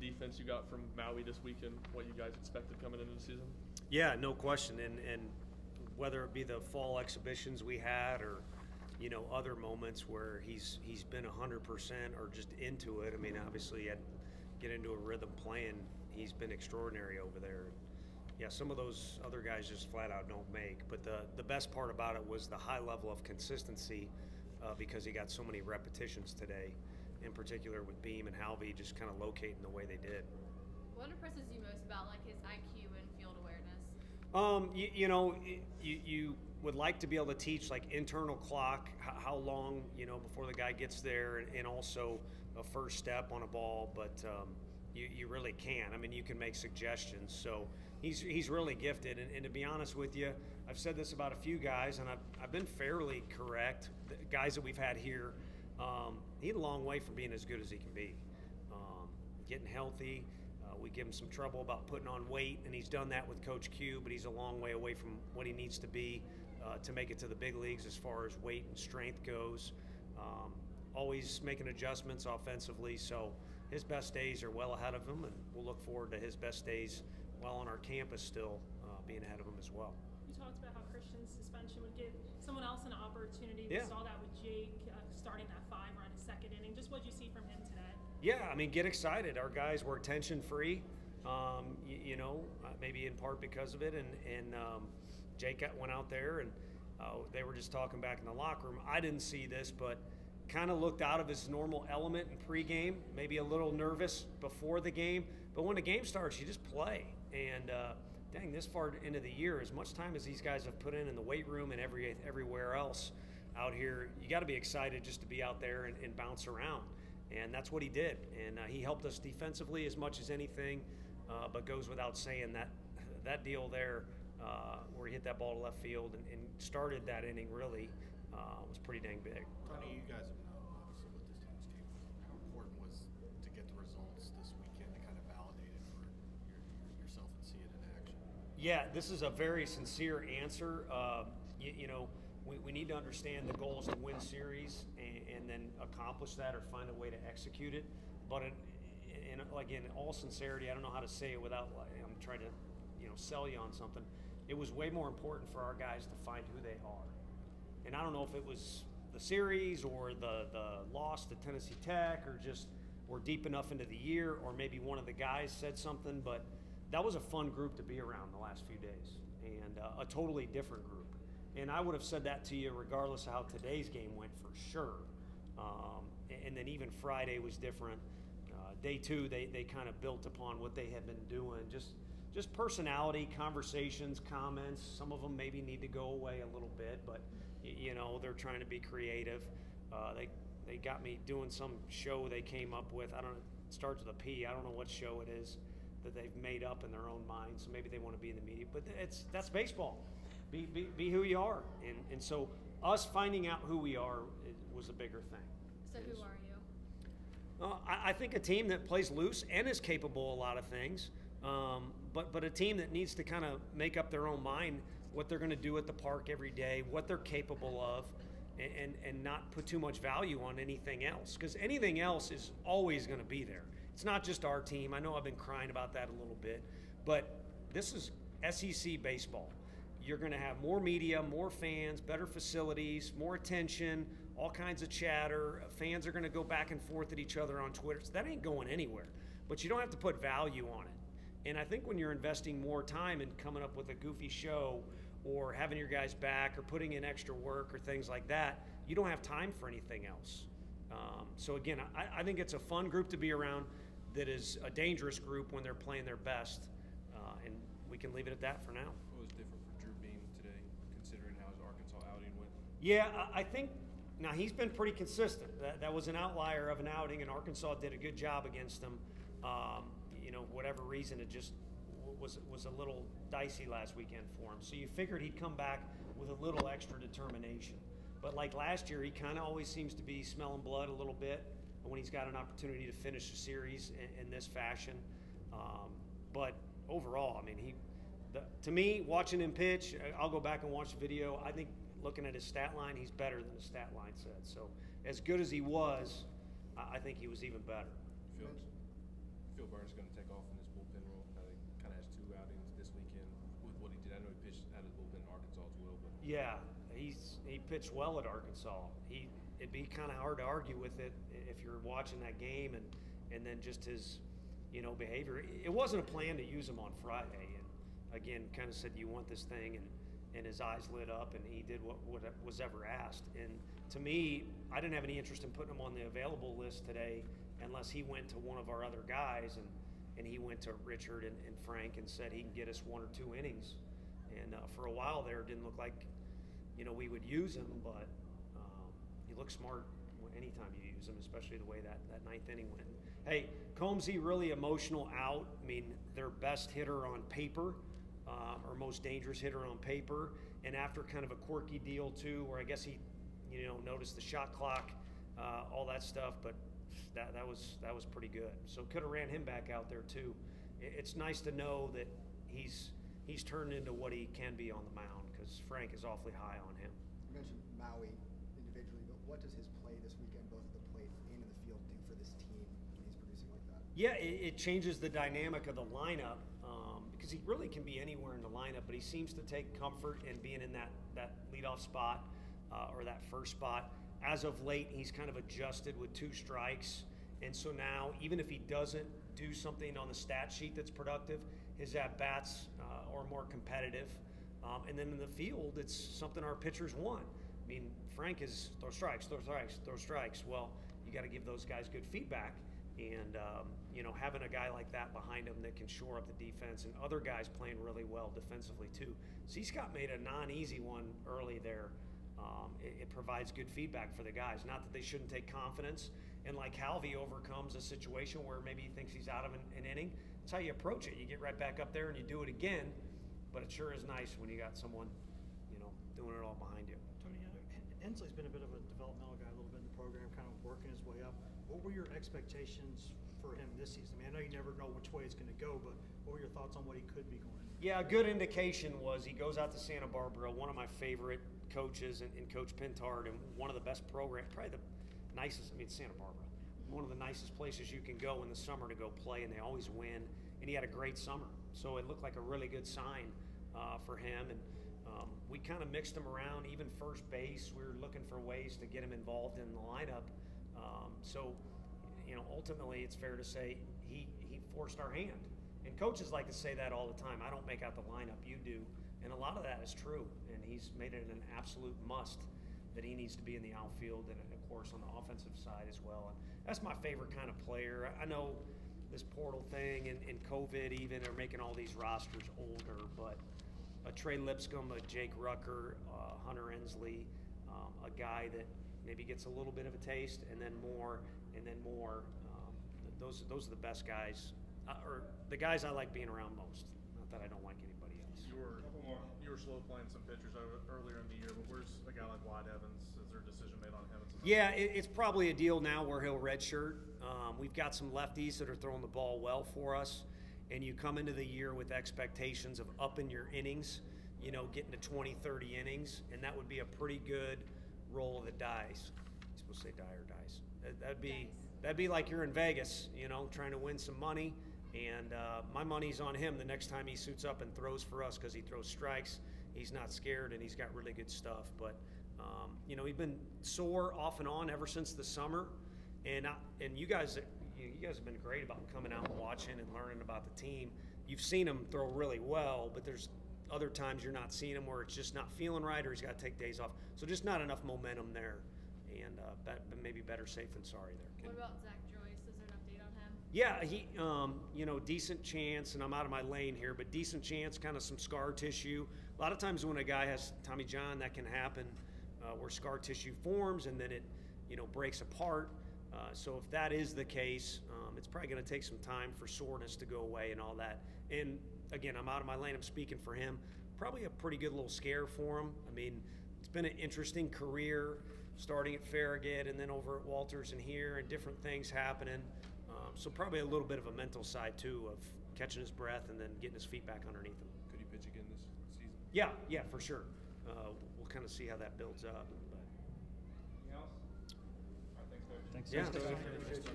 defense you got from Maui this weekend, what you guys expected coming into the season? Yeah, no question. And whether it be the fall exhibitions we had or, you know, other moments where he's been 100% or just into it. I mean, obviously, had get into a rhythm playing. He's been extraordinary over there. Yeah, some of those other guys just flat out don't make. But the best part about it was the high level of consistency because he got so many repetitions today, in particular with Beam and Halvey just kind of locating the way they did. What impresses you most about like his IQ and field awareness? You would like to be able to teach like internal clock, how long, you know, before the guy gets there, and also a first step on a ball, but you really can't. I mean, you can make suggestions. So he's really gifted, and to be honest with you, I've said this about a few guys, and I've been fairly correct. The guys that we've had here, he's a long way from being as good as he can be. Getting healthy. We give him some trouble about putting on weight, and he's done that with Coach Q, but he's a long way away from what he needs to be to make it to the big leagues as far as weight and strength goes. Always making adjustments offensively, so his best days are well ahead of him, and we'll look forward to his best days while on our campus still being ahead of him as well. You talked about how Christian's suspension would give someone else an opportunity. Yeah. We saw that with Jake starting that 5 run his second inning. Just what did you see from him today? Yeah, I mean, get excited. Our guys were tension-free, maybe in part because of it. And Jake went out there, and they were just talking back in the locker room. I didn't see this, but kind of looked out of his normal element in pregame, maybe a little nervous before the game. But when the game starts, you just play. And dang, this far into the year, as much time as these guys have put in the weight room and everywhere else out here, you got to be excited just to be out there and bounce around. And that's what he did. And he helped us defensively as much as anything, but goes without saying that deal there where he hit that ball to left field and started that inning really was pretty dang big. Tony, you guys have known obviously what this team is capable of. How important was to get the results this weekend to kind of validate it for yourself and see it in action? Yeah, this is a very sincere answer. We need to understand the goal is to win series and then accomplish that or find a way to execute it. But in all sincerity, I don't know how to say it without I'm trying to sell you on something. It was way more important for our guys to find who they are. And I don't know if it was the series or the loss to Tennessee Tech or just we're deep enough into the year or maybe one of the guys said something, but that was a fun group to be around the last few days and a totally different group. And I would have said that to you regardless of how today's game went for sure. And then even Friday was different. Day 2, they kind of built upon what they had been doing. Just personality, conversations, comments. Some of them maybe need to go away a little bit, but they're trying to be creative. They got me doing some show they came up with. I don't know, it starts with a P. I don't know what show it is that they've made up in their own mind. So maybe they want to be in the media, but that's baseball. Be who you are, and so us finding out who we are was a bigger thing. So who are you? I think a team that plays loose and is capable of a lot of things, but a team that needs to kind of make up their own mind what they're going to do at the park every day, what they're capable of, and not put too much value on anything else, because anything else is always going to be there. It's not just our team. I know I've been crying about that a little bit, but this is SEC baseball. You're going to have more media, more fans, better facilities, more attention, all kinds of chatter. Fans are going to go back and forth at each other on Twitter. So that ain't going anywhere. But you don't have to put value on it. And I think when you're investing more time in coming up with a goofy show or having your guys back or putting in extra work or things like that, you don't have time for anything else. So again, I think it's a fun group to be around that is a dangerous group when they're playing their best. And we can leave it at that for now. Yeah, I think now he's been pretty consistent. That was an outlier of an outing, and Arkansas did a good job against him. Whatever reason, it just was a little dicey last weekend for him. So you figured he'd come back with a little extra determination. But like last year, he kind of always seems to be smelling blood a little bit when he's got an opportunity to finish the series in this fashion. But overall, I mean, to me, watching him pitch, I'll go back and watch the video. I think looking at his stat line, he's better than the stat line said. So as good as he was, I think he was even better. feel Burns is going to take off in this bullpen role? He kind of has 2 outings this weekend with what he did. I know he pitched out of the bullpen in Arkansas as well, but Yeah, he pitched well at Arkansas. It'd be kind of hard to argue with it if you're watching that game and then just his behavior. It wasn't a plan to use him on Friday, and again, kind of said you want this thing, and his eyes lit up, and he did what was ever asked. And to me, I didn't have any interest in putting him on the available list today unless he went to one of our other guys, and he went to Richard and Frank and said he can get us 1 or 2 innings. And for a while there, it didn't look like we would use him, but he looks smart anytime you use him, especially the way that 9th inning went. Hey, Combsy really emotional out. I mean, their best hitter on paper, or most dangerous hitter on paper, and after kind of a quirky deal too, where I guess he, noticed the shot clock, all that stuff, but that was pretty good. So could have ran him back out there too. It's nice to know that he's turned into what he can be on the mound, because Frank is awfully high on him. You mentioned Maui individually, but what does his play this weekend, both at the plate and in the field, do for this team when he's producing like that? Yeah, it changes the dynamic of the lineup, because he really can be anywhere in the lineup, but he seems to take comfort in being in that leadoff spot or that first spot. As of late, he's kind of adjusted with 2 strikes, and so now even if he doesn't do something on the stat sheet that's productive, his at-bats are more competitive. And then in the field, it's something our pitchers want. I mean, Frank is throw strikes, throw strikes, throw strikes. Well, you got to give those guys good feedback. And, having a guy like that behind him that can shore up the defense, and other guys playing really well defensively too. So Scott made a non-easy one early there. It provides good feedback for the guys. Not that they shouldn't take confidence. And like Halvey overcomes a situation where maybe he thinks he's out of an inning, that's how you approach it. You get right back up there and you do it again. But it sure is nice when you got someone, doing it all behind you. Tony, Ensley's been a bit of a developmental guy a little bit in the program, kind of working his way up. What were your expectations for him this season? I mean, I know you never know which way it's going to go, but what were your thoughts on what he could be going? Yeah, a good indication was he goes out to Santa Barbara, one of my favorite coaches, and Coach Pintard, and one of the best programs, probably the nicest, Santa Barbara, one of the nicest places you can go in the summer to go play, and they always win. And he had a great summer, so it looked like a really good sign for him. And we kind of mixed him around, even first base. We were looking for ways to get him involved in the lineup. So ultimately, it's fair to say he forced our hand. And coaches like to say that all the time. I don't make out the lineup, you do. And a lot of that is true. And he's made it an absolute must that he needs to be in the outfield and, of course, on the offensive side as well. And that's my favorite kind of player. I know this portal thing and COVID even are making all these rosters older, but a Trey Lipscomb, a Jake Rucker, Hunter Ensley, a guy that maybe gets a little bit of a taste and then more and then more. Those are the best guys, or the guys I like being around most. Not that I don't like anybody else. You were slow playing some pitchers earlier in the year, but where's a guy like Wyatt Evans? Is there a decision made on him? Yeah, it's probably a deal now where he'll redshirt. We've got some lefties that are throwing the ball well for us, and you come into the year with expectations of upping your innings, getting to 20, 30 innings, and that would be a pretty good roll of the dice. You're supposed to say die or dice. That'd be like you're in Vegas, trying to win some money, and my money's on him the next time he suits up and throws for us, because he throws strikes. He's not scared, and he's got really good stuff. But he's been sore off and on ever since the summer, and you guys have been great about coming out and watching and learning about the team. You've seen him throw really well, but there's other times you're not seeing him where it's just not feeling right, or he's got to take days off. So just not enough momentum there, and maybe better safe than sorry there. What about Zach Joyce? Is there an update on him? Yeah, he, decent chance, and I'm out of my lane here, but decent chance, kind of some scar tissue. A lot of times when a guy has Tommy John, that can happen, where scar tissue forms and then it, breaks apart. So if that is the case, it's probably going to take some time for soreness to go away and all that. And again, I'm out of my lane. I'm speaking for him. Probably a pretty good little scare for him. It's been an interesting career, starting at Farragut and then over at Walters and here, and different things happening. So probably a little bit of a mental side too, of catching his breath and then getting his feet back underneath him. Could he pitch again this season? Yeah, for sure. We'll kind of see how that builds up. But. Anything else? All right, thanks, Coach. Thanks. Yeah. Appreciate you.